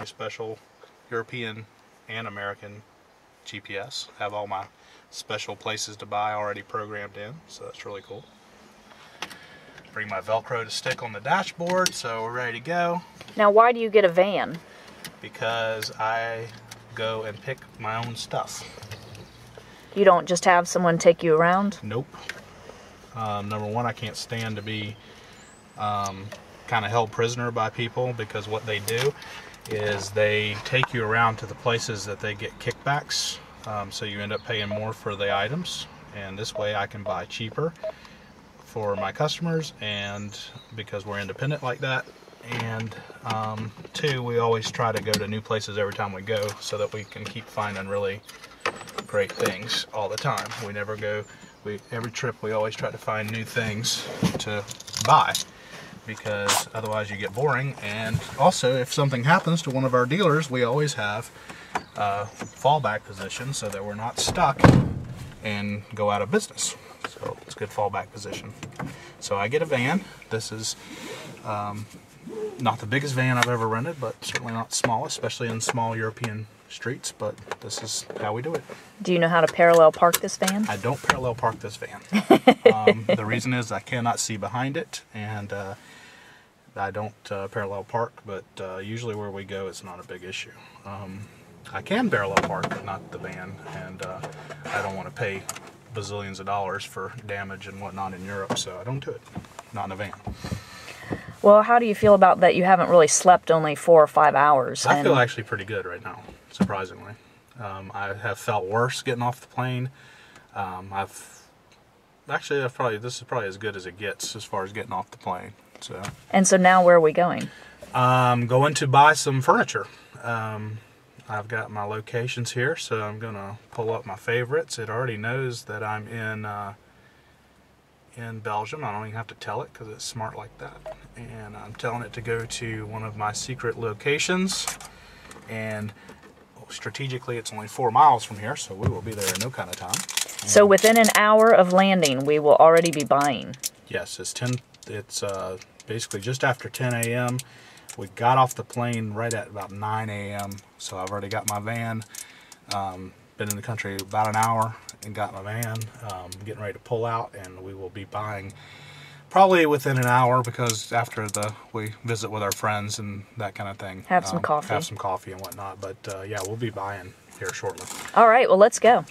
Special European and American GPS. Have all my special places to buy already programmed in, so that's really cool. Bring my Velcro to stick on the dashboard, so we're ready to go. Now, why do you get a van? Because I go and pick my own stuff. You don't just have someone take you around? Nope. Number one, I can't stand to be kind of held prisoner by people, because what they do is they take you around to the places that they get kickbacks, so you end up paying more for the items, and this way I can buy cheaper for my customers, and because we're independent like that. And two, we always try to go to new places every time we go, so that we can keep finding really great things all the time. We never go, every trip we always try to find new things to buy, because otherwise you get boring. And also, if something happens to one of our dealers, we always have a fallback position so that we're not stuck and go out of business. So it's a good fallback position. So I get a van. This is not the biggest van I've ever rented, but certainly not the smallest, especially in small European streets, but this is how we do it. Do you know how to parallel park this van? I don't parallel park this van. The reason is I cannot see behind it, and I don't parallel park, but usually where we go it's not a big issue. I can parallel park, but not the van, and I don't want to pay bazillions of dollars for damage and whatnot in Europe, so I don't do it. Not in a van. Well, how do you feel about that you haven't really slept only 4 or 5 hours? I feel actually pretty good right now, surprisingly. I have felt worse getting off the plane. This is probably as good as it gets as far as getting off the plane. So. And so now where are we going? I'm going to buy some furniture. I've got my locations here, so I'm going to pull up my favorites. It already knows that I'm in Belgium. I don't even have to tell it because it's smart like that. And I'm telling it to go to one of my secret locations. And strategically, it's only 4 miles from here, so we will be there in no kind of time. So within an hour of landing, we will already be buying. Yes, it's basically just after 10 a.m. We got off the plane right at about 9 a.m. So I've already got my van. Been in the country about an hour and got my van. Getting ready to pull out, and we will be buying probably within an hour, because after we visit with our friends and that kind of thing. Have some coffee. Have some coffee and whatnot. But yeah, we'll be buying here shortly. All right, well, let's go.